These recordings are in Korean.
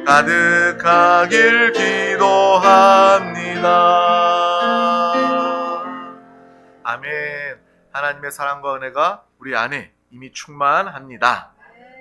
가득하길 기도합니다. 아멘. 하나님의 사랑과 은혜가 우리 안에 이미 충만합니다.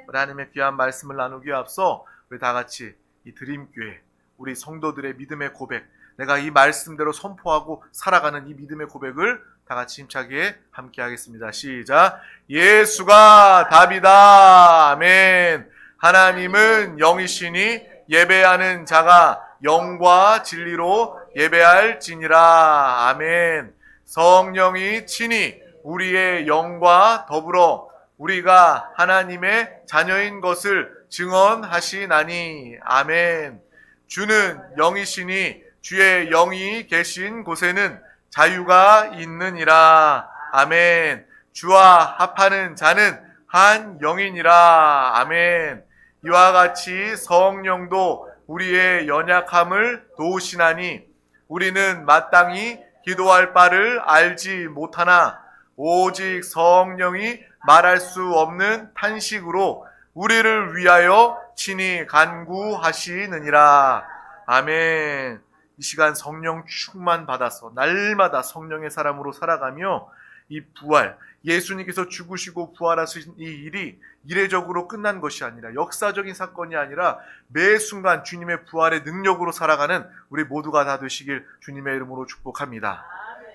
우리 하나님의 귀한 말씀을 나누기에 앞서 우리 다 같이 이 드림교회 우리 성도들의 믿음의 고백, 내가 이 말씀대로 선포하고 살아가는 이 믿음의 고백을 다 같이 힘차게 함께 하겠습니다. 시작. 예수가 답이다. 아멘. 하나님은 영이시니 예배하는 자가 영과 진리로 예배할지니라. 아멘. 성령이 친히 우리의 영과 더불어 우리가 하나님의 자녀인 것을 증언하시나니. 아멘. 주는 영이시니 주의 영이 계신 곳에는 자유가 있느니라. 아멘. 주와 합하는 자는 한 영이니라. 아멘. 이와 같이 성령도 우리의 연약함을 도우시나니 우리는 마땅히 기도할 바를 알지 못하나 오직 성령이 말할 수 없는 탄식으로 우리를 위하여 친히 간구하시느니라. 아멘. 이 시간 성령 충만 받아서 날마다 성령의 사람으로 살아가며 이 부활, 예수님께서 죽으시고 부활하신 이 일이 이례적으로 끝난 것이 아니라 역사적인 사건이 아니라 매 순간 주님의 부활의 능력으로 살아가는 우리 모두가 다 되시길 주님의 이름으로 축복합니다.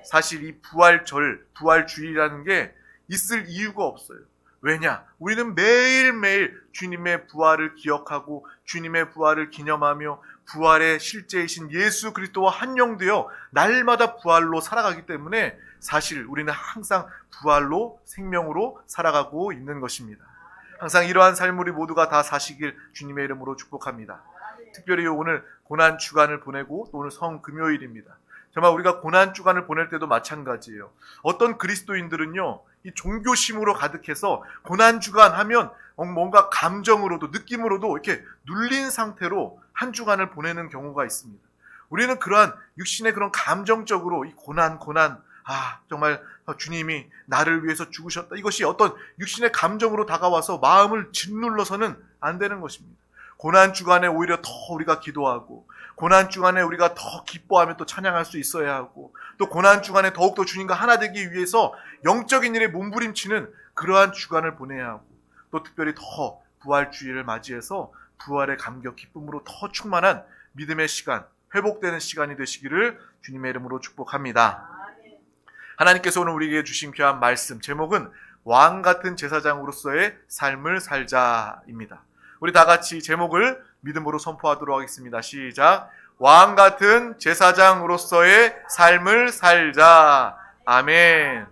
사실 이 부활절, 부활주일이라는 게 있을 이유가 없어요. 왜냐? 우리는 매일매일 주님의 부활을 기억하고 주님의 부활을 기념하며 부활의 실제이신 예수 그리스도와 한영되어 날마다 부활로 살아가기 때문에 사실 우리는 항상 부활로 생명으로 살아가고 있는 것입니다. 항상 이러한 삶을 우리 모두가 다 사시길 주님의 이름으로 축복합니다. 특별히 오늘 고난주간을 보내고 또 오늘 성금요일입니다. 정말 우리가 고난주간을 보낼 때도 마찬가지예요. 어떤 그리스도인들은요, 이 종교심으로 가득해서 고난주간 하면 뭔가 감정으로도 느낌으로도 이렇게 눌린 상태로 한 주간을 보내는 경우가 있습니다. 우리는 그러한 육신의 그런 감정적으로 이 고난, 정말 주님이 나를 위해서 죽으셨다. 이것이 어떤 육신의 감정으로 다가와서 마음을 짓눌러서는 안 되는 것입니다. 고난주간에 오히려 더 우리가 기도하고 고난주간에 우리가 더 기뻐하며 또 찬양할 수 있어야 하고 또 고난주간에 더욱더 주님과 하나 되기 위해서 영적인 일에 몸부림치는 그러한 주간을 보내야 하고 또 특별히 더 부활주의를 맞이해서 부활의 감격, 기쁨으로 더 충만한 믿음의 시간, 회복되는 시간이 되시기를 주님의 이름으로 축복합니다. 하나님께서 오늘 우리에게 주신 귀한 말씀, 제목은 왕같은 제사장으로서의 삶을 살자입니다. 우리 다 같이 제목을 믿음으로 선포하도록 하겠습니다. 시작. 왕같은 제사장으로서의 삶을 살자. 아멘.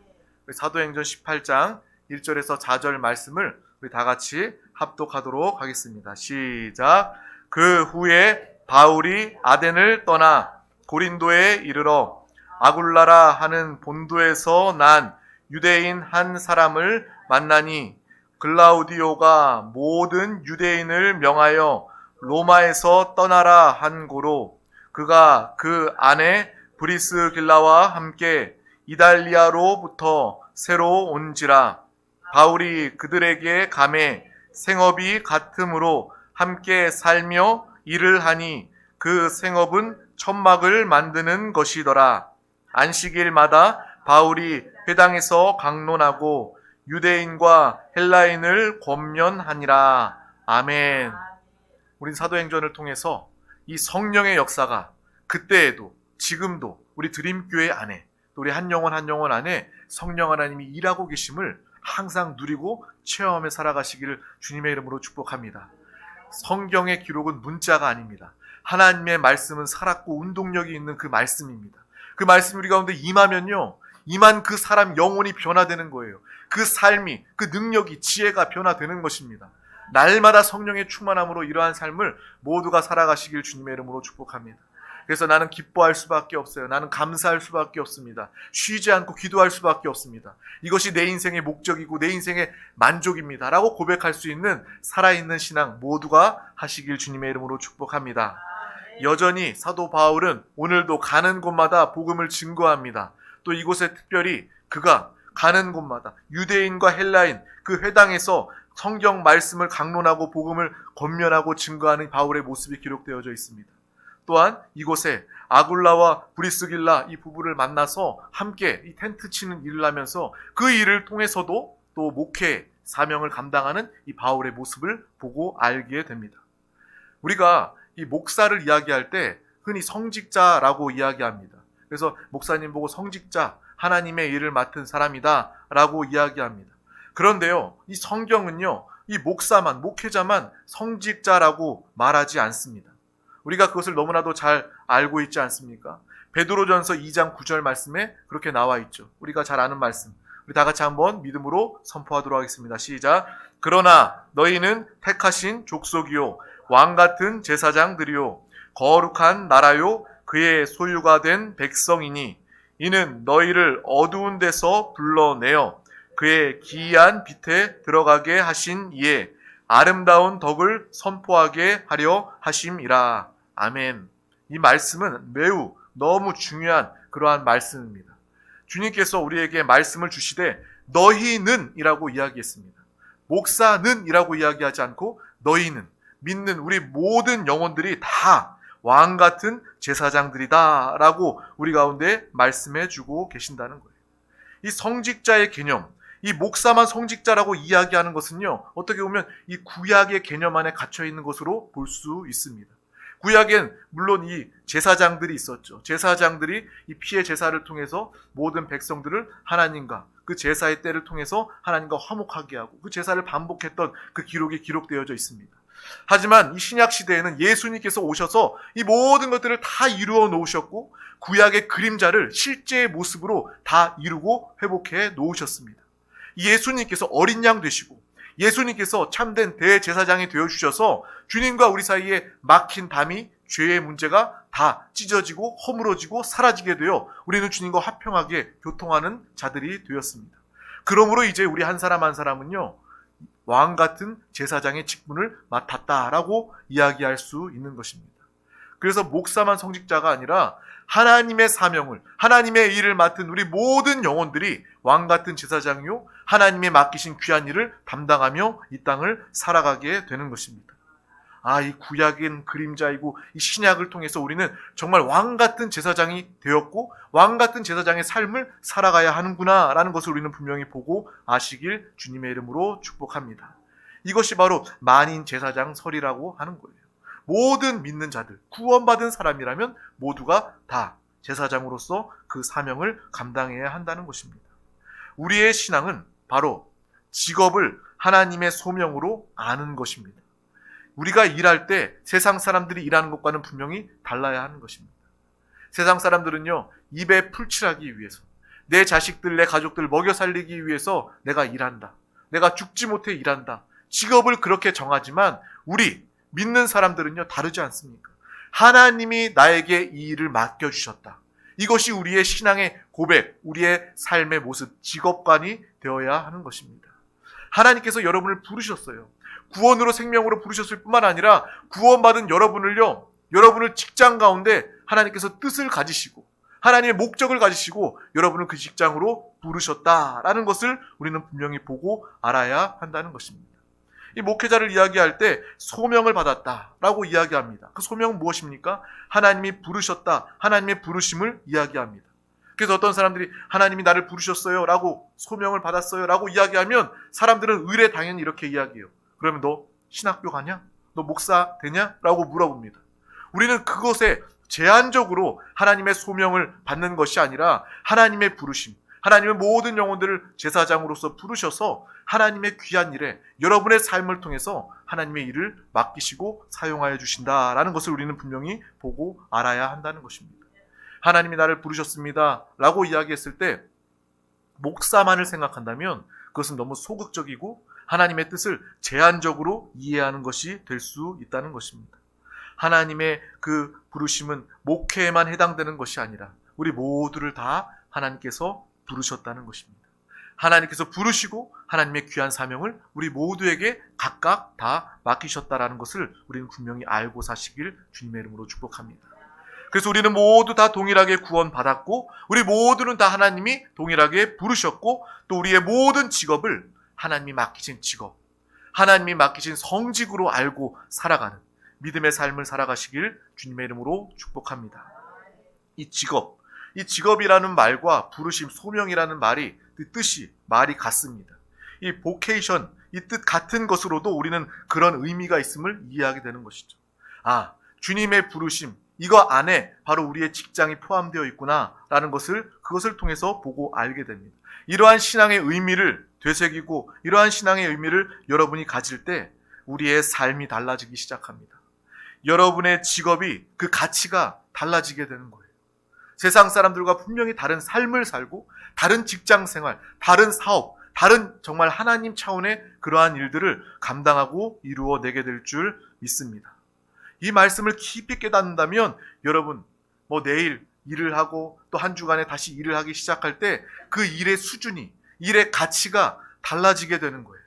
사도행전 18장 1절에서 4절 말씀을 우리 다 같이 합독하도록 하겠습니다. 시작. 그 후에 바울이 아덴을 떠나 고린도에 이르러 아굴라라 하는 본도에서 난 유대인 한 사람을 만나니 글라우디오가 모든 유대인을 명하여 로마에서 떠나라 한 고로 그가 그 아내 브리스길라와 함께 이달리아로부터 새로 온지라. 바울이 그들에게 감해 생업이 같으므로 함께 살며 일을 하니 그 생업은 천막을 만드는 것이더라. 안식일마다 바울이 회당에서 강론하고 유대인과 헬라인을 권면하니라. 아멘. 우린 사도행전을 통해서 이 성령의 역사가 그때에도 지금도 우리 드림교회 안에 또 우리 한 영혼 안에 성령 하나님이 일하고 계심을 항상 누리고 체험하며 살아가시기를 주님의 이름으로 축복합니다. 성경의 기록은 문자가 아닙니다. 하나님의 말씀은 살았고 운동력이 있는 그 말씀입니다. 그 말씀이 우리 가운데 임하면요, 임한 그 사람 영혼이 변화되는 거예요. 그 삶이, 그 능력이, 지혜가 변화되는 것입니다. 날마다 성령의 충만함으로 이러한 삶을 모두가 살아가시길 주님의 이름으로 축복합니다. 그래서 나는 기뻐할 수밖에 없어요. 나는 감사할 수밖에 없습니다. 쉬지 않고 기도할 수밖에 없습니다. 이것이 내 인생의 목적이고 내 인생의 만족입니다. 라고 고백할 수 있는 살아있는 신앙 모두가 하시길 주님의 이름으로 축복합니다. 여전히 사도 바울은 오늘도 가는 곳마다 복음을 증거합니다. 또 이곳에 특별히 그가 가는 곳마다 유대인과 헬라인 그 회당에서 성경 말씀을 강론하고 복음을 권면하고 증거하는 바울의 모습이 기록되어져 있습니다. 또한 이곳에 아굴라와 브리스길라 이 부부를 만나서 함께 이 텐트 치는 일을 하면서 그 일을 통해서도 또 목회 사명을 감당하는 이 바울의 모습을 보고 알게 됩니다. 우리가 이 목사를 이야기할 때 흔히 성직자라고 이야기합니다. 그래서 목사님 보고 성직자, 하나님의 일을 맡은 사람이다 라고 이야기합니다. 그런데요, 이 성경은요, 이 목사만, 목회자만 성직자라고 말하지 않습니다. 우리가 그것을 너무나도 잘 알고 있지 않습니까? 베드로전서 2장 9절 말씀에 그렇게 나와 있죠. 우리가 잘 아는 말씀. 우리 다 같이 한번 믿음으로 선포하도록 하겠습니다. 시작. 그러나 너희는 택하신 족속이요 왕 같은 제사장들이요 거룩한 나라요 그의 소유가 된 백성이니 이는 너희를 어두운 데서 불러내어 그의 기이한 빛에 들어가게 하신 이에 아름다운 덕을 선포하게 하려 하심이라. 아멘. 이 말씀은 매우 너무 중요한 그러한 말씀입니다. 주님께서 우리에게 말씀을 주시되 너희는 이라고 이야기했습니다. 목사는 이라고 이야기하지 않고 너희는, 믿는 우리 모든 영혼들이 다 왕 같은 제사장들이다 라고 우리 가운데 말씀해 주고 계신다는 거예요. 이 성직자의 개념, 이 목사만 성직자라고 이야기하는 것은요, 어떻게 보면 이 구약의 개념 안에 갇혀 있는 것으로 볼 수 있습니다. 구약엔 물론 이 제사장들이 있었죠. 제사장들이 이 피의 제사를 통해서 모든 백성들을 하나님과 그 제사의 때를 통해서 하나님과 화목하게 하고 그 제사를 반복했던 그 기록이 기록되어져 있습니다. 하지만 이 신약 시대에는 예수님께서 오셔서 이 모든 것들을 다 이루어 놓으셨고 구약의 그림자를 실제의 모습으로 다 이루고 회복해 놓으셨습니다. 예수님께서 어린 양 되시고 예수님께서 참된 대제사장이 되어주셔서 주님과 우리 사이에 막힌 담이 죄의 문제가 다 찢어지고 허물어지고 사라지게 되어 우리는 주님과 화평하게 교통하는 자들이 되었습니다. 그러므로 이제 우리 한 사람 한 사람은요, 왕 같은 제사장의 직분을 맡았다라고 이야기할 수 있는 것입니다. 그래서 목사만 성직자가 아니라 하나님의 사명을, 하나님의 일을 맡은 우리 모든 영혼들이 왕 같은 제사장이요 하나님의 맡기신 귀한 일을 담당하며 이 땅을 살아가게 되는 것입니다. 이 구약은 그림자이고 이 신약을 통해서 우리는 정말 왕 같은 제사장이 되었고 왕 같은 제사장의 삶을 살아가야 하는구나 라는 것을 우리는 분명히 보고 아시길 주님의 이름으로 축복합니다. 이것이 바로 만인 제사장 설이라고 하는 거예요. 모든 믿는 자들, 구원받은 사람이라면 모두가 다 제사장으로서 그 사명을 감당해야 한다는 것입니다. 우리의 신앙은 바로 직업을 하나님의 소명으로 아는 것입니다. 우리가 일할 때 세상 사람들이 일하는 것과는 분명히 달라야 하는 것입니다. 세상 사람들은요, 입에 풀칠하기 위해서, 내 자식들, 내 가족들 먹여 살리기 위해서 내가 일한다. 내가 죽지 못해 일한다. 직업을 그렇게 정하지만 우리 믿는 사람들은요, 다르지 않습니까? 하나님이 나에게 이 일을 맡겨주셨다. 이것이 우리의 신앙의 고백, 우리의 삶의 모습, 직업관이 되어야 하는 것입니다. 하나님께서 여러분을 부르셨어요. 구원으로 생명으로 부르셨을 뿐만 아니라 구원받은 여러분을요, 여러분을 직장 가운데 하나님께서 뜻을 가지시고 하나님의 목적을 가지시고 여러분을 그 직장으로 부르셨다라는 것을 우리는 분명히 보고 알아야 한다는 것입니다. 이 목회자를 이야기할 때 소명을 받았다라고 이야기합니다. 그 소명은 무엇입니까? 하나님이 부르셨다, 하나님의 부르심을 이야기합니다. 그래서 어떤 사람들이 하나님이 나를 부르셨어요 라고 소명을 받았어요 라고 이야기하면 사람들은 의례 당연히 이렇게 이야기해요. 그러면 너 신학교 가냐? 너 목사 되냐? 라고 물어봅니다. 우리는 그것에 제한적으로 하나님의 소명을 받는 것이 아니라 하나님의 부르심, 하나님의 모든 영혼들을 제사장으로서 부르셔서 하나님의 귀한 일에 여러분의 삶을 통해서 하나님의 일을 맡기시고 사용하여 주신다라는 것을 우리는 분명히 보고 알아야 한다는 것입니다. 하나님이 나를 부르셨습니다 라고 이야기했을 때 목사만을 생각한다면 그것은 너무 소극적이고 하나님의 뜻을 제한적으로 이해하는 것이 될 수 있다는 것입니다. 하나님의 그 부르심은 목회에만 해당되는 것이 아니라 우리 모두를 다 하나님께서 부르셨다는 것입니다. 하나님께서 부르시고 하나님의 귀한 사명을 우리 모두에게 각각 다 맡기셨다라는 것을 우리는 분명히 알고 사시길 주님의 이름으로 축복합니다. 그래서 우리는 모두 다 동일하게 구원받았고 우리 모두는 다 하나님이 동일하게 부르셨고 또 우리의 모든 직업을 하나님이 맡기신 직업, 하나님이 맡기신 성직으로 알고 살아가는 믿음의 삶을 살아가시길 주님의 이름으로 축복합니다. 이 직업이라는 말과 부르심, 소명이라는 말이 뜻이 말이 같습니다. 이 보케이션, 이 뜻 같은 것으로도 우리는 그런 의미가 있음을 이해하게 되는 것이죠. 주님의 부르심, 이거 안에 바로 우리의 직장이 포함되어 있구나라는 그것을 통해서 보고 알게 됩니다. 이러한 신앙의 의미를 되새기고 이러한 신앙의 의미를 여러분이 가질 때 우리의 삶이 달라지기 시작합니다. 여러분의 직업이 그 가치가 달라지게 되는 거예요. 세상 사람들과 분명히 다른 삶을 살고 다른 직장 생활, 다른 사업, 다른 정말 하나님 차원의 그러한 일들을 감당하고 이루어내게 될 줄 믿습니다. 이 말씀을 깊이 깨닫는다면 여러분 내일 일을 하고 또 한 주간에 다시 일을 하기 시작할 때 그 일의 수준이, 일의 가치가 달라지게 되는 거예요.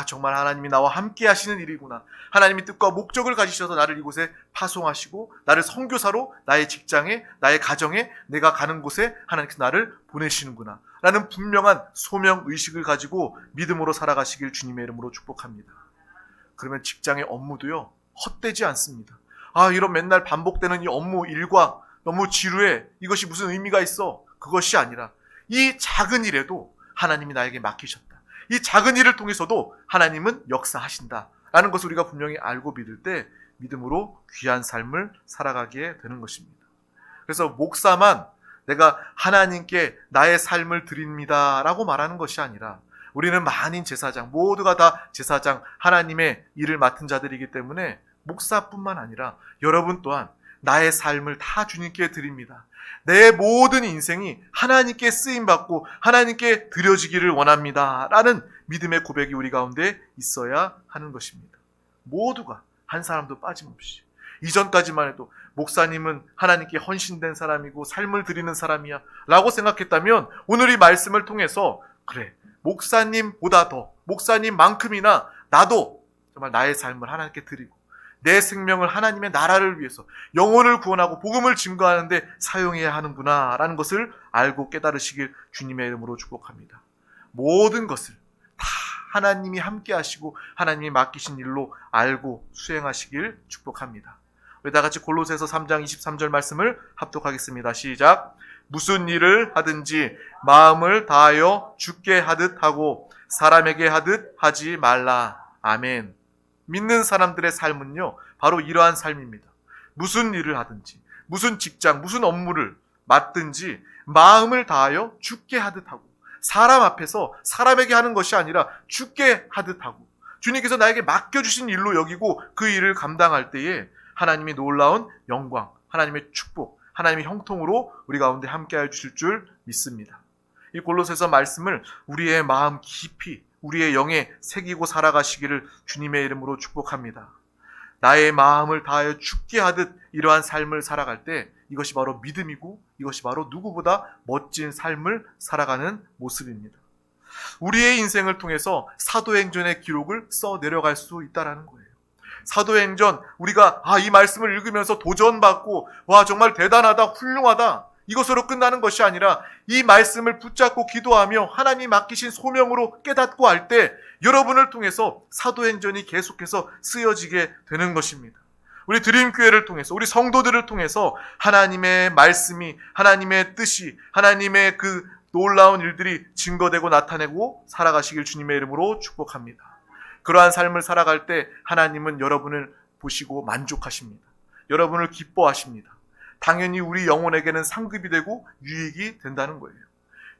정말 하나님이 나와 함께 하시는 일이구나. 하나님이 뜻과 목적을 가지셔서 나를 이곳에 파송하시고 나를 선교사로 나의 직장에, 나의 가정에, 내가 가는 곳에 하나님께서 나를 보내시는구나 라는 분명한 소명의식을 가지고 믿음으로 살아가시길 주님의 이름으로 축복합니다. 그러면 직장의 업무도요 헛되지 않습니다. 이런 맨날 반복되는 이 업무 일과 너무 지루해. 이것이 무슨 의미가 있어? 그것이 아니라 이 작은 일에도 하나님이 나에게 맡기셨다. 이 작은 일을 통해서도 하나님은 역사하신다라는 것을 우리가 분명히 알고 믿을 때 믿음으로 귀한 삶을 살아가게 되는 것입니다. 그래서 목사만 내가 하나님께 나의 삶을 드립니다라고 말하는 것이 아니라 우리는 만인 제사장, 모두가 다 제사장, 하나님의 일을 맡은 자들이기 때문에 목사뿐만 아니라 여러분 또한 나의 삶을 다 주님께 드립니다. 내 모든 인생이 하나님께 쓰임받고 하나님께 드려지기를 원합니다 라는 믿음의 고백이 우리 가운데 있어야 하는 것입니다. 모두가 한 사람도 빠짐없이. 이전까지만 해도 목사님은 하나님께 헌신된 사람이고 삶을 드리는 사람이야 라고 생각했다면 오늘 이 말씀을 통해서 그래, 목사님보다 더, 목사님만큼이나 나도 정말 나의 삶을 하나님께 드리고 내 생명을 하나님의 나라를 위해서 영혼을 구원하고 복음을 증거하는데 사용해야 하는구나 라는 것을 알고 깨달으시길 주님의 이름으로 축복합니다. 모든 것을 다 하나님이 함께 하시고 하나님이 맡기신 일로 알고 수행하시길 축복합니다. 우리 다 같이 골로새서 3장 23절 말씀을 합독하겠습니다. 시작. 무슨 일을 하든지 마음을 다하여 주께 하듯 하고 사람에게 하듯 하지 말라. 아멘. 믿는 사람들의 삶은요 바로 이러한 삶입니다. 무슨 일을 하든지 무슨 직장 무슨 업무를 맡든지 마음을 다하여 주께 하듯 하고 사람 앞에서 사람에게 하는 것이 아니라 주께 하듯 하고 주님께서 나에게 맡겨주신 일로 여기고 그 일을 감당할 때에 하나님이 놀라운 영광, 하나님의 축복, 하나님의 형통으로 우리 가운데 함께하여 주실 줄 믿습니다. 이 골로새서 말씀을 우리의 마음 깊이 우리의 영에 새기고 살아가시기를 주님의 이름으로 축복합니다. 나의 마음을 다하여 주께 하듯 이러한 삶을 살아갈 때 이것이 바로 믿음이고 이것이 바로 누구보다 멋진 삶을 살아가는 모습입니다. 우리의 인생을 통해서 사도행전의 기록을 써 내려갈 수 있다는 거예요. 사도행전 우리가 이 말씀을 읽으면서 도전받고 와 정말 대단하다 훌륭하다 이것으로 끝나는 것이 아니라 이 말씀을 붙잡고 기도하며 하나님 맡기신 소명으로 깨닫고 할 때 여러분을 통해서 사도행전이 계속해서 쓰여지게 되는 것입니다. 우리 드림교회를 통해서 우리 성도들을 통해서 하나님의 말씀이 하나님의 뜻이 하나님의 그 놀라운 일들이 증거되고 나타내고 살아가시길 주님의 이름으로 축복합니다. 그러한 삶을 살아갈 때 하나님은 여러분을 보시고 만족하십니다. 여러분을 기뻐하십니다. 당연히 우리 영혼에게는 상급이 되고 유익이 된다는 거예요.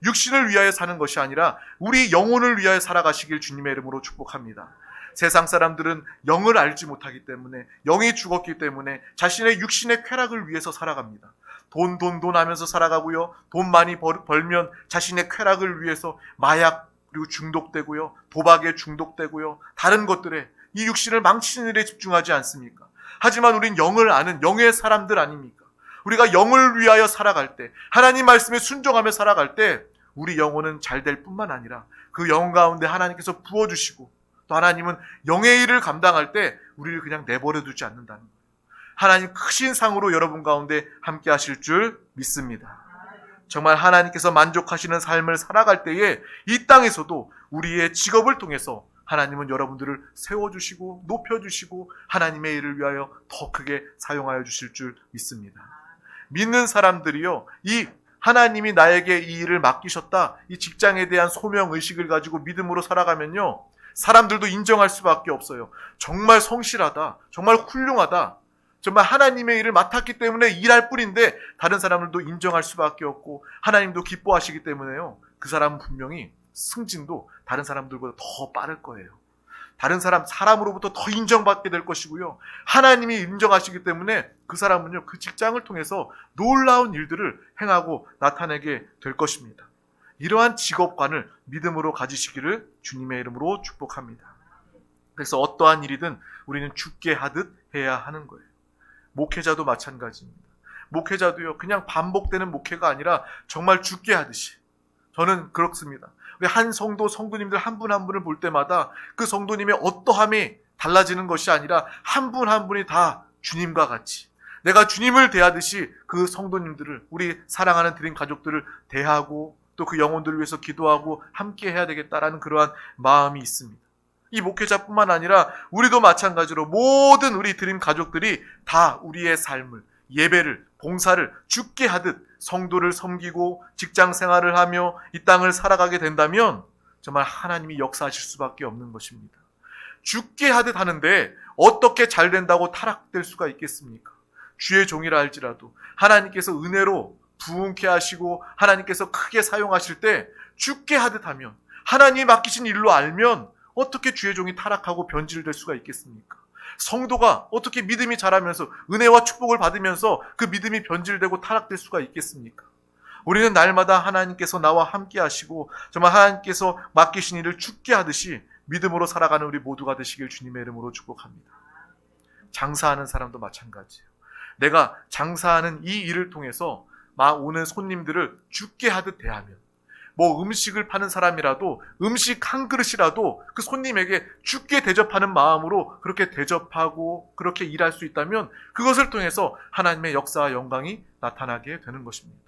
육신을 위하여 사는 것이 아니라 우리 영혼을 위하여 살아가시길 주님의 이름으로 축복합니다. 세상 사람들은 영을 알지 못하기 때문에 영이 죽었기 때문에 자신의 육신의 쾌락을 위해서 살아갑니다. 돈 하면서 살아가고요. 돈 많이 벌면 자신의 쾌락을 위해서 마약 그리고 중독되고요. 도박에 중독되고요. 다른 것들에 이 육신을 망치는 일에 집중하지 않습니까? 하지만 우린 영을 아는 영의 사람들 아닙니까? 우리가 영을 위하여 살아갈 때 하나님 말씀에 순종하며 살아갈 때 우리 영혼은 잘 될 뿐만 아니라 그 영 가운데 하나님께서 부어주시고 또 하나님은 영의 일을 감당할 때 우리를 그냥 내버려 두지 않는다는 거예요. 하나님 크신 상으로 여러분 가운데 함께 하실 줄 믿습니다. 정말 하나님께서 만족하시는 삶을 살아갈 때에 이 땅에서도 우리의 직업을 통해서 하나님은 여러분들을 세워주시고 높여주시고 하나님의 일을 위하여 더 크게 사용하여 주실 줄 믿습니다. 믿는 사람들이요, 이 하나님이 나에게 이 일을 맡기셨다, 이 직장에 대한 소명의식을 가지고 믿음으로 살아가면요, 사람들도 인정할 수밖에 없어요. 정말 성실하다, 정말 훌륭하다, 정말 하나님의 일을 맡았기 때문에 일할 뿐인데 다른 사람들도 인정할 수밖에 없고 하나님도 기뻐하시기 때문에요, 그 사람은 분명히 승진도 다른 사람들보다 더 빠를 거예요. 다른 사람으로부터 더 인정받게 될 것이고요, 하나님이 인정하시기 때문에 그 사람은요, 그 직장을 통해서 놀라운 일들을 행하고 나타내게 될 것입니다. 이러한 직업관을 믿음으로 가지시기를 주님의 이름으로 축복합니다. 그래서 어떠한 일이든 우리는 죽게 하듯 해야 하는 거예요. 목회자도 마찬가지입니다. 목회자도요, 그냥 반복되는 목회가 아니라 정말 죽게 하듯이, 저는 그렇습니다. 우리 한 성도, 성도님들 한 분 한 분을 볼 때마다 그 성도님의 어떠함이 달라지는 것이 아니라 한 분 한 분이 다 주님과 같이, 내가 주님을 대하듯이 그 성도님들을, 우리 사랑하는 드림 가족들을 대하고 또 그 영혼들을 위해서 기도하고 함께 해야 되겠다라는 그러한 마음이 있습니다. 이 목회자뿐만 아니라 우리도 마찬가지로 모든 우리 드림 가족들이 다 우리의 삶을, 예배를, 봉사를 죽게 하듯 성도를 섬기고 직장 생활을 하며 이 땅을 살아가게 된다면 정말 하나님이 역사하실 수밖에 없는 것입니다. 죽게 하듯 하는데 어떻게 잘 된다고 타락될 수가 있겠습니까? 주의 종이라 할지라도 하나님께서 은혜로 부흥케 하시고 하나님께서 크게 사용하실 때 죽게 하듯 하면, 하나님이 맡기신 일로 알면 어떻게 주의 종이 타락하고 변질될 수가 있겠습니까? 성도가 어떻게 믿음이 자라면서 은혜와 축복을 받으면서 그 믿음이 변질되고 타락될 수가 있겠습니까? 우리는 날마다 하나님께서 나와 함께 하시고 정말 하나님께서 맡기신 일을 죽게 하듯이 믿음으로 살아가는 우리 모두가 되시길 주님의 이름으로 축복합니다. 장사하는 사람도 마찬가지예요. 내가 장사하는 이 일을 통해서 오는 손님들을 죽게 하듯 대하면, 음식을 파는 사람이라도 음식 한 그릇이라도 그 손님에게 죽게 대접하는 마음으로 그렇게 대접하고 그렇게 일할 수 있다면 그것을 통해서 하나님의 역사와 영광이 나타나게 되는 것입니다.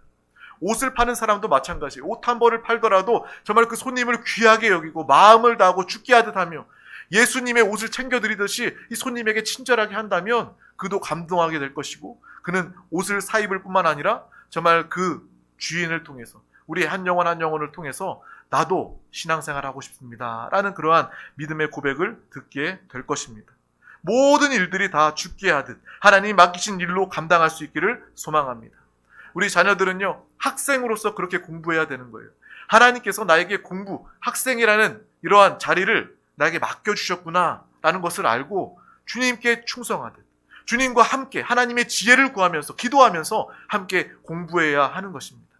옷을 파는 사람도 마찬가지예요. 옷 한 벌을 팔더라도 정말 그 손님을 귀하게 여기고 마음을 다하고 죽게 하듯 하며 예수님의 옷을 챙겨드리듯이 이 손님에게 친절하게 한다면 그도 감동하게 될 것이고, 그는 옷을 사입을 뿐만 아니라 정말 그 주인을 통해서, 우리 한 영혼 한 영혼을 통해서 나도 신앙생활 하고 싶습니다 라는 그러한 믿음의 고백을 듣게 될 것입니다. 모든 일들이 다 죽게 하듯 하나님이 맡기신 일로 감당할 수 있기를 소망합니다. 우리 자녀들은요, 학생으로서 그렇게 공부해야 되는 거예요. 하나님께서 나에게 학생이라는 이러한 자리를 나에게 맡겨주셨구나 라는 것을 알고 주님께 충성하듯 주님과 함께 하나님의 지혜를 구하면서 기도하면서 함께 공부해야 하는 것입니다.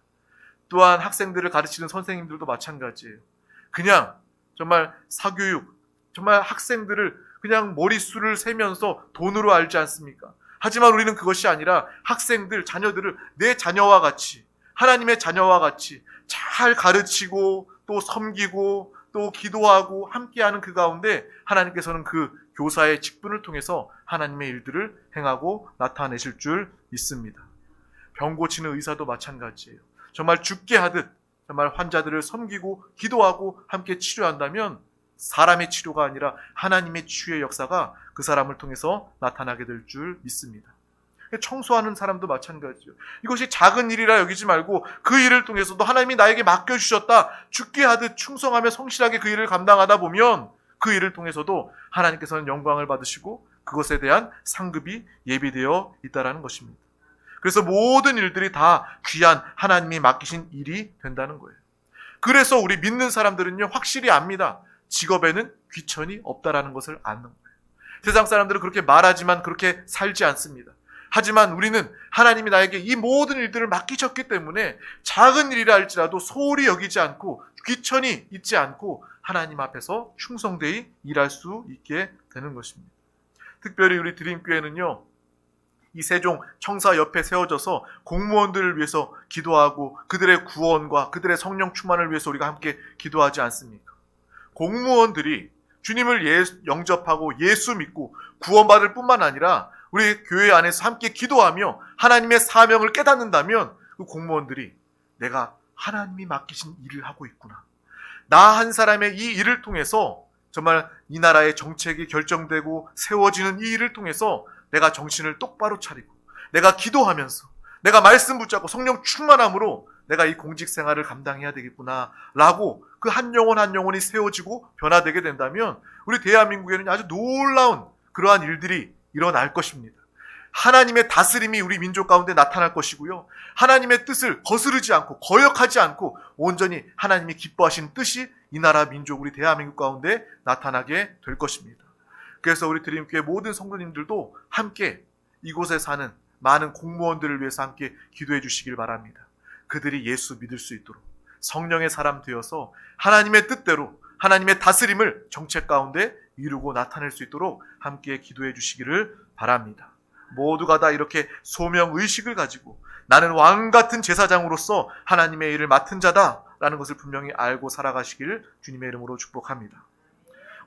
또한 학생들을 가르치는 선생님들도 마찬가지예요. 그냥 정말 사교육, 정말 학생들을 그냥 머릿수를 세면서 돈으로 알지 않습니까? 하지만 우리는 그것이 아니라 학생들, 자녀들을 내 자녀와 같이, 하나님의 자녀와 같이 잘 가르치고 또 섬기고 또 기도하고 함께하는 그 가운데 하나님께서는 그 교사의 직분을 통해서 하나님의 일들을 행하고 나타내실 줄 믿습니다. 병 고치는 의사도 마찬가지예요. 정말 죽게 하듯 정말 환자들을 섬기고 기도하고 함께 치료한다면 사람의 치료가 아니라 하나님의 치유의 역사가 그 사람을 통해서 나타나게 될 줄 믿습니다. 청소하는 사람도 마찬가지예요. 이것이 작은 일이라 여기지 말고 그 일을 통해서도 하나님이 나에게 맡겨주셨다, 죽게 하듯 충성하며 성실하게 그 일을 감당하다 보면 그 일을 통해서도 하나님께서는 영광을 받으시고 그것에 대한 상급이 예비되어 있다는 것입니다. 그래서 모든 일들이 다 귀한 하나님이 맡기신 일이 된다는 거예요. 그래서 우리 믿는 사람들은요, 확실히 압니다. 직업에는 귀천이 없다라는 것을 아는 거예요. 세상 사람들은 그렇게 말하지만 그렇게 살지 않습니다. 하지만 우리는 하나님이 나에게 이 모든 일들을 맡기셨기 때문에 작은 일이라 할지라도 소홀히 여기지 않고 귀천이 있지 않고 하나님 앞에서 충성되이 일할 수 있게 되는 것입니다. 특별히 우리 드림교회는요, 이 세종 청사 옆에 세워져서 공무원들을 위해서 기도하고 그들의 구원과 그들의 성령 충만을 위해서 우리가 함께 기도하지 않습니까? 공무원들이 주님을 영접하고 예수 믿고 구원받을 뿐만 아니라 우리 교회 안에서 함께 기도하며 하나님의 사명을 깨닫는다면 그 공무원들이 내가 하나님이 맡기신 일을 하고 있구나, 나 한 사람의 이 일을 통해서 정말 이 나라의 정책이 결정되고 세워지는 이 일을 통해서 내가 정신을 똑바로 차리고 내가 기도하면서 내가 말씀 붙잡고 성령 충만함으로 내가 이 공직 생활을 감당해야 되겠구나 라고 그 한 영혼 한 영혼이 세워지고 변화되게 된다면 우리 대한민국에는 아주 놀라운 그러한 일들이 일어날 것입니다. 하나님의 다스림이 우리 민족 가운데 나타날 것이고요. 하나님의 뜻을 거스르지 않고 거역하지 않고 온전히 하나님이 기뻐하신 뜻이 이 나라 민족 우리 대한민국 가운데 나타나게 될 것입니다. 그래서 우리 드림교회 모든 성도님들도 함께 이곳에 사는 많은 공무원들을 위해서 함께 기도해 주시길 바랍니다. 그들이 예수 믿을 수 있도록 성령의 사람 되어서 하나님의 뜻대로 하나님의 다스림을 정책 가운데 이루고 나타낼 수 있도록 함께 기도해 주시기를 바랍니다. 모두가 다 이렇게 소명의식을 가지고 나는 왕같은 제사장으로서 하나님의 일을 맡은 자다라는 것을 분명히 알고 살아가시기를 주님의 이름으로 축복합니다.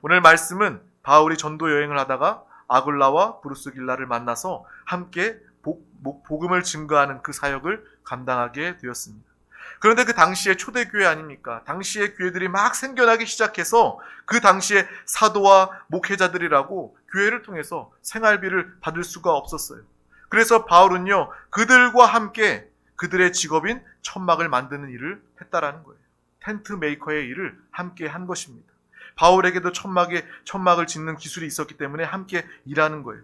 오늘 말씀은 바울이 전도 여행을 하다가 아굴라와 브루스길라를 만나서 함께 복음을 증거하는 그 사역을 감당하게 되었습니다. 그런데 그 당시에 초대교회 아닙니까? 당시에 교회들이 막 생겨나기 시작해서 그 당시에 사도와 목회자들이라고 교회를 통해서 생활비를 받을 수가 없었어요. 그래서 바울은요, 그들과 함께 그들의 직업인 천막을 만드는 일을 했다라는 거예요. 텐트 메이커의 일을 함께 한 것입니다. 바울에게도 천막을 짓는 기술이 있었기 때문에 함께 일하는 거예요.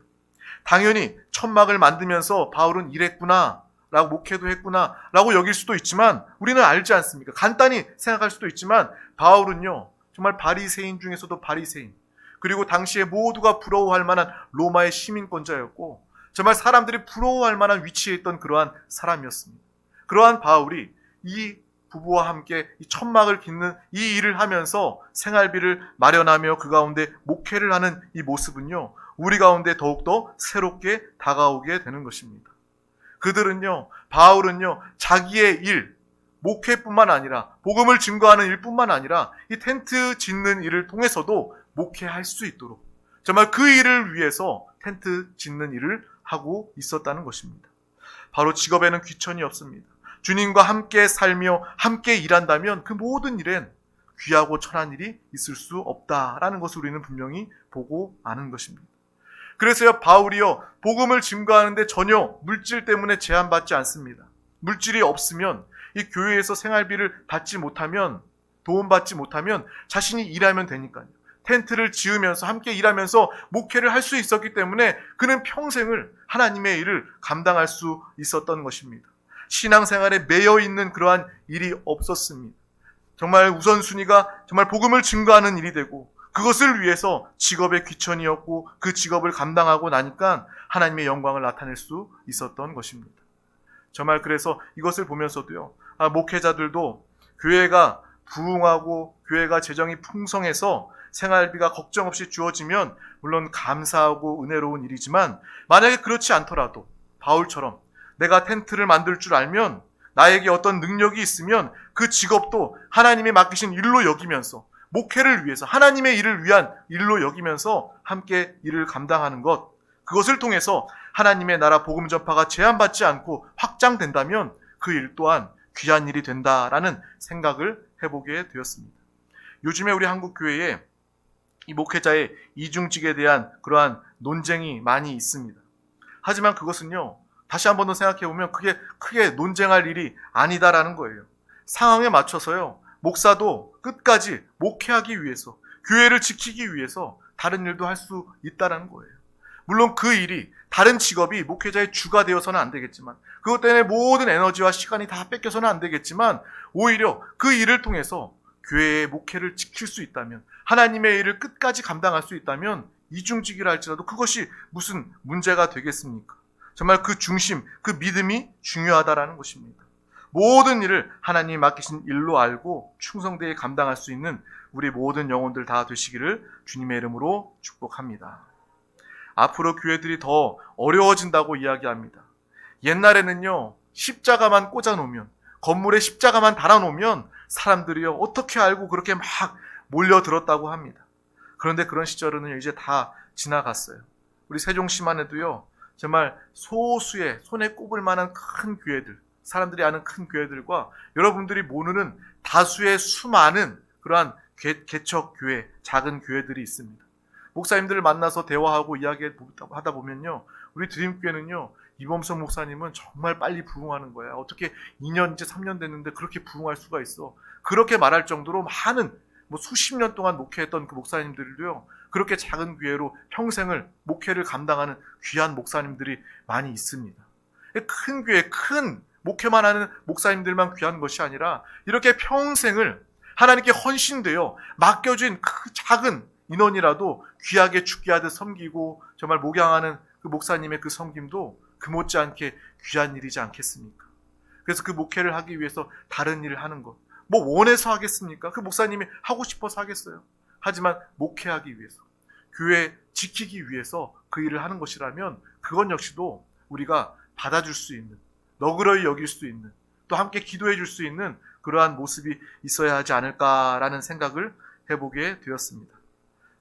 당연히 천막을 만들면서 바울은 일했구나 라고 목회도 했구나 라고 여길 수도 있지만 우리는 알지 않습니까? 간단히 생각할 수도 있지만 바울은요 정말 바리새인 중에서도 바리새인, 그리고 당시에 모두가 부러워할 만한 로마의 시민권자였고 정말 사람들이 부러워할 만한 위치에 있던 그러한 사람이었습니다. 그러한 바울이 이 부부와 함께 이 천막을 깃는 이 일을 하면서 생활비를 마련하며 그 가운데 목회를 하는 이 모습은요 우리 가운데 더욱더 새롭게 다가오게 되는 것입니다. 그들은요, 바울은요, 자기의 일, 목회뿐만 아니라 복음을 증거하는 일뿐만 아니라 이 텐트 짓는 일을 통해서도 목회할 수 있도록 정말 그 일을 위해서 텐트 짓는 일을 하고 있었다는 것입니다. 바로 직업에는 귀천이 없습니다. 주님과 함께 살며 함께 일한다면 그 모든 일엔 귀하고 천한 일이 있을 수 없다라는 것을 우리는 분명히 보고 아는 것입니다. 그래서요 바울이요 복음을 증거하는데 전혀 물질 때문에 제한받지 않습니다. 물질이 없으면 이 교회에서 생활비를 받지 못하면 도움받지 못하면 자신이 일하면 되니까요. 텐트를 지으면서 함께 일하면서 목회를 할 수 있었기 때문에 그는 평생을 하나님의 일을 감당할 수 있었던 것입니다. 신앙생활에 매여 있는 그러한 일이 없었습니다. 정말 우선순위가 정말 복음을 증거하는 일이 되고 그것을 위해서 직업의 귀천이었고 그 직업을 감당하고 나니까 하나님의 영광을 나타낼 수 있었던 것입니다. 정말 그래서 이것을 보면서도요, 목회자들도 교회가 부흥하고 교회가 재정이 풍성해서 생활비가 걱정 없이 주어지면 물론 감사하고 은혜로운 일이지만 만약에 그렇지 않더라도 바울처럼 내가 텐트를 만들 줄 알면 나에게 어떤 능력이 있으면 그 직업도 하나님이 맡기신 일로 여기면서 목회를 위해서 하나님의 일을 위한 일로 여기면서 함께 일을 감당하는 것, 그것을 통해서 하나님의 나라 복음 전파가 제한받지 않고 확장된다면 그 일 또한 귀한 일이 된다라는 생각을 해보게 되었습니다. 요즘에 우리 한국교회에 이 목회자의 이중직에 대한 그러한 논쟁이 많이 있습니다. 하지만 그것은요, 다시 한 번 더 생각해보면 그게 크게 논쟁할 일이 아니다라는 거예요. 상황에 맞춰서요, 목사도 끝까지 목회하기 위해서, 교회를 지키기 위해서 다른 일도 할 수 있다는 거예요. 물론 그 일이 다른 직업이 목회자의 주가 되어서는 안 되겠지만, 그것 때문에 모든 에너지와 시간이 다 뺏겨서는 안 되겠지만, 오히려 그 일을 통해서 교회의 목회를 지킬 수 있다면, 하나님의 일을 끝까지 감당할 수 있다면 이중직이라 할지라도 그것이 무슨 문제가 되겠습니까? 정말 그 중심, 그 믿음이 중요하다라는 것입니다. 모든 일을 하나님이 맡기신 일로 알고 충성되게 감당할 수 있는 우리 모든 영혼들 다 되시기를 주님의 이름으로 축복합니다. 앞으로 교회들이 더 어려워진다고 이야기합니다. 옛날에는요, 십자가만 꽂아놓으면, 건물에 십자가만 달아놓으면 사람들이요 어떻게 알고 그렇게 막 몰려들었다고 합니다. 그런데 그런 시절은 이제 다 지나갔어요. 우리 세종시만 해도요, 정말 소수의 손에 꼽을 만한 큰 교회들, 사람들이 아는 큰 교회들과 여러분들이 모르는 다수의 수많은 그러한 개척 교회, 작은 교회들이 있습니다. 목사님들을 만나서 대화하고 이야기하다 보면요, 우리 드림교회는요, 이범석 목사님은 정말 빨리 부흥하는 거야. 어떻게 2년 이제 3년 됐는데 그렇게 부흥할 수가 있어. 그렇게 말할 정도로 많은 수십 년 동안 목회했던 그 목사님들도요, 그렇게 작은 교회로 평생을 목회를 감당하는 귀한 목사님들이 많이 있습니다. 큰 교회, 큰 목회만 하는 목사님들만 귀한 것이 아니라 이렇게 평생을 하나님께 헌신되어 맡겨진 그 작은 인원이라도 귀하게 죽게 하듯 섬기고 정말 목양하는 그 목사님의 그 섬김도 그 못지않게 귀한 일이지 않겠습니까? 그래서 그 목회를 하기 위해서 다른 일을 하는 것, 원해서 하겠습니까? 그 목사님이 하고 싶어서 하겠어요. 하지만 목회하기 위해서, 교회 지키기 위해서 그 일을 하는 것이라면 그건 역시도 우리가 받아줄 수 있는, 너그러이 여길 수 있는, 또 함께 기도해 줄 수 있는 그러한 모습이 있어야 하지 않을까라는 생각을 해보게 되었습니다.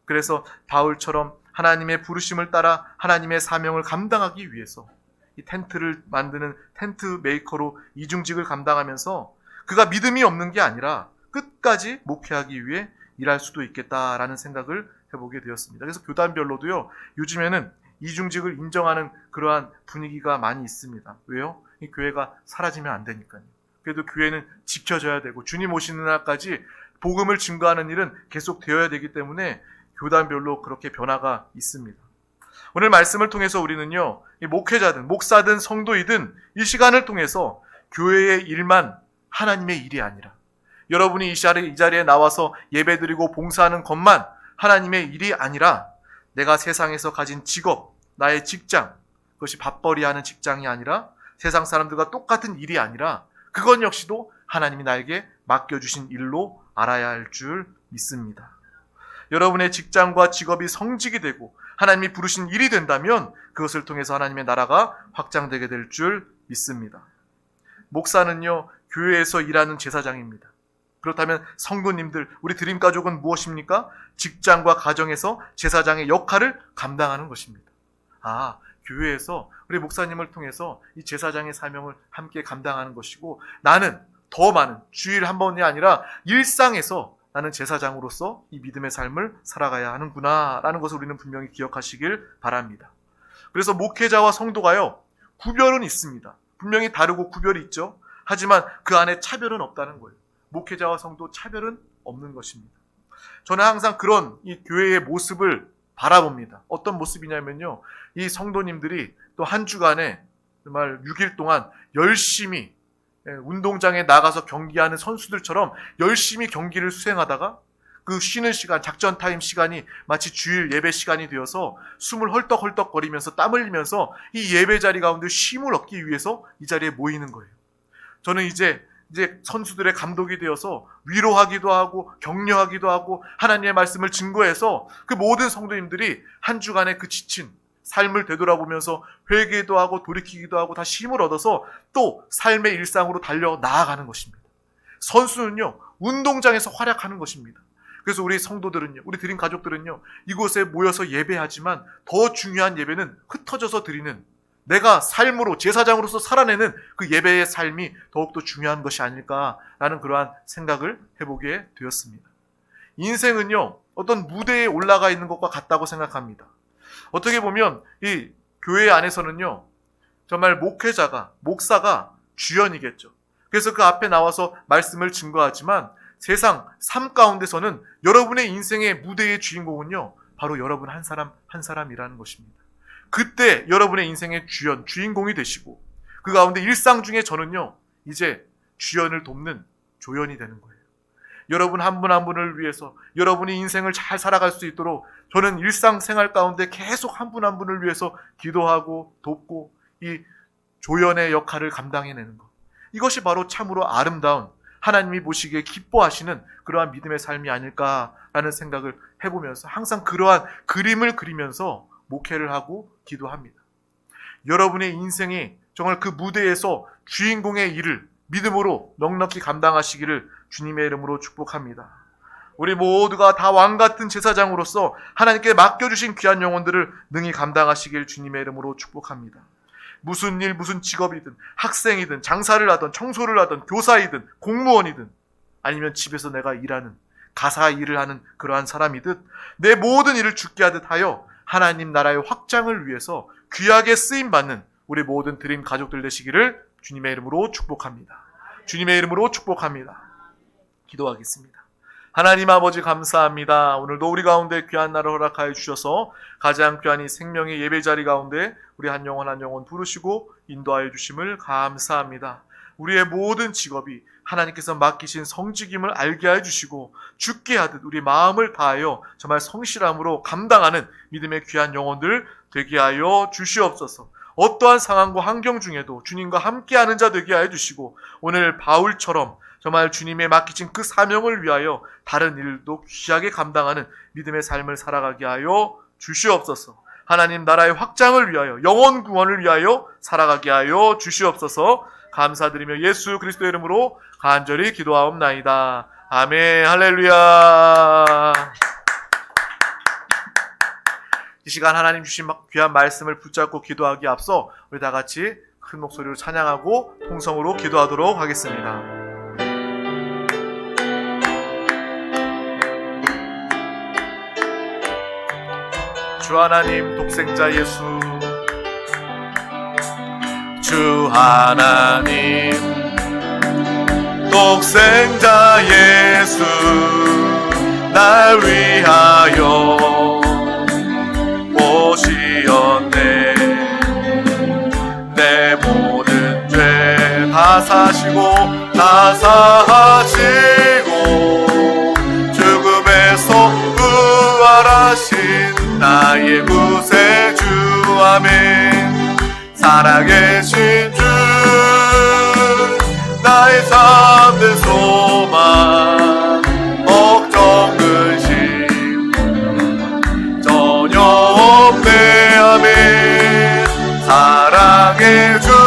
그래서 바울처럼 하나님의 부르심을 따라 하나님의 사명을 감당하기 위해서 이 텐트를 만드는 텐트 메이커로 이중직을 감당하면서 그가 믿음이 없는 게 아니라 끝까지 목회하기 위해 일할 수도 있겠다라는 생각을 해보게 되었습니다. 그래서 교단별로도요, 요즘에는 이중직을 인정하는 그러한 분위기가 많이 있습니다. 왜요? 이 교회가 사라지면 안 되니까요. 그래도 교회는 지켜져야 되고 주님 오시는 날까지 복음을 증거하는 일은 계속 되어야 되기 때문에 교단별로 그렇게 변화가 있습니다. 오늘 말씀을 통해서 우리는요, 이 목회자든 목사든 성도이든 이 시간을 통해서 교회의 일만 하나님의 일이 아니라, 여러분이 이 자리에 나와서 예배드리고 봉사하는 것만 하나님의 일이 아니라, 내가 세상에서 가진 직업, 나의 직장, 그것이 밥벌이 하는 직장이 아니라, 세상 사람들과 똑같은 일이 아니라 그건 역시도 하나님이 나에게 맡겨주신 일로 알아야 할 줄 믿습니다. 여러분의 직장과 직업이 성직이 되고 하나님이 부르신 일이 된다면 그것을 통해서 하나님의 나라가 확장되게 될 줄 믿습니다. 목사는요, 교회에서 일하는 제사장입니다. 그렇다면 성도님들, 우리 드림가족은 무엇입니까? 직장과 가정에서 제사장의 역할을 감당하는 것입니다. 교회에서 우리 목사님을 통해서 이 제사장의 사명을 함께 감당하는 것이고, 나는 더 많은, 주일 한 번이 아니라 일상에서 나는 제사장으로서 이 믿음의 삶을 살아가야 하는구나 라는 것을 우리는 분명히 기억하시길 바랍니다. 그래서 목회자와 성도가요, 구별은 있습니다. 분명히 다르고 구별이 있죠. 하지만 그 안에 차별은 없다는 거예요. 목회자와 성도 차별은 없는 것입니다. 저는 항상 그런 이 교회의 모습을 바라봅니다. 어떤 모습이냐면요, 이 성도님들이 또 한 주간에 정말 6일 동안 열심히 운동장에 나가서 경기하는 선수들처럼 열심히 경기를 수행하다가 그 쉬는 시간, 작전 타임 시간이 마치 주일 예배 시간이 되어서 숨을 헐떡헐떡거리면서 땀 흘리면서 이 예배 자리 가운데 쉼을 얻기 위해서 이 자리에 모이는 거예요. 저는 이제 선수들의 감독이 되어서 위로하기도 하고 격려하기도 하고 하나님의 말씀을 증거해서 그 모든 성도님들이 한 주간의 그 지친 삶을 되돌아보면서 회개도 하고 돌이키기도 하고 다 힘을 얻어서 또 삶의 일상으로 달려 나아가는 것입니다. 선수는요, 운동장에서 활약하는 것입니다. 그래서 우리 성도들은요, 우리 드림 가족들은요, 이곳에 모여서 예배하지만 더 중요한 예배는 흩어져서 드리는, 내가 삶으로 제사장으로서 살아내는 그 예배의 삶이 더욱더 중요한 것이 아닐까라는 그러한 생각을 해보게 되었습니다. 인생은요, 어떤 무대에 올라가 있는 것과 같다고 생각합니다. 어떻게 보면 이 교회 안에서는요, 정말 목사가 주연이겠죠. 그래서 그 앞에 나와서 말씀을 증거하지만 세상 삶 가운데서는 여러분의 인생의 무대의 주인공은요, 바로 여러분 한 사람 한 사람이라는 것입니다. 그때 여러분의 인생의 주인공이 되시고, 그 가운데 일상 중에 저는요, 이제 주연을 돕는 조연이 되는 거예요. 여러분 한 분 한 분을 위해서 여러분이 인생을 잘 살아갈 수 있도록 저는 일상생활 가운데 계속 한 분 한 분을 위해서 기도하고 돕고 이 조연의 역할을 감당해내는 것. 이것이 바로 참으로 아름다운, 하나님이 보시기에 기뻐하시는 그러한 믿음의 삶이 아닐까라는 생각을 해보면서 항상 그러한 그림을 그리면서 목회를 하고 기도합니다. 여러분의 인생이 정말 그 무대에서 주인공의 일을 믿음으로 넉넉히 감당하시기를 주님의 이름으로 축복합니다. 우리 모두가 다 왕같은 제사장으로서 하나님께 맡겨주신 귀한 영혼들을 능히 감당하시길 주님의 이름으로 축복합니다. 무슨 일, 무슨 직업이든, 학생이든, 장사를 하든, 청소를 하든, 교사이든, 공무원이든, 아니면 집에서 내가 일하는 가사 일을 하는 그러한 사람이듯 내 모든 일을 죽게 하듯 하여 하나님 나라의 확장을 위해서 귀하게 쓰임받는 우리 모든 드림 가족들 되시기를 주님의 이름으로 축복합니다. 주님의 이름으로 축복합니다. 기도하겠습니다. 하나님 아버지 감사합니다. 오늘도 우리 가운데 귀한 날을 허락하여 주셔서 가장 귀한 이 생명의 예배 자리 가운데 우리 한 영혼 한 영혼 부르시고 인도하여 주심을 감사합니다. 우리의 모든 직업이 하나님께서 맡기신 성직임을 알게 해주시고 죽게 하듯 우리 마음을 다하여 정말 성실함으로 감당하는 믿음의 귀한 영혼들 되게 하여 주시옵소서. 어떠한 상황과 환경 중에도 주님과 함께하는 자 되게 하여 주시고 오늘 바울처럼 정말 주님의 맡기신 그 사명을 위하여 다른 일도 귀하게 감당하는 믿음의 삶을 살아가게 하여 주시옵소서. 하나님 나라의 확장을 위하여 영혼 구원을 위하여 살아가게 하여 주시옵소서. 감사드리며 예수 그리스도의 이름으로 간절히 기도하옵나이다. 아멘. 할렐루야. 이 시간 하나님 주신 귀한 말씀을 붙잡고 기도하기에 앞서 우리 다 같이 큰 목소리로 찬양하고 통성으로 기도하도록 하겠습니다. 주 하나님 독생자 예수, 주 하나님 독생자 예수, 날 위하여 오시었네. 내 모든 죄 다 사시고 다 사하시고 죽음에서 부활하신 나의 구세주. 아멘. 살아계신 주, 나의 참된 소망, 걱정 근심 전혀 없네. 아멘. 사랑의 주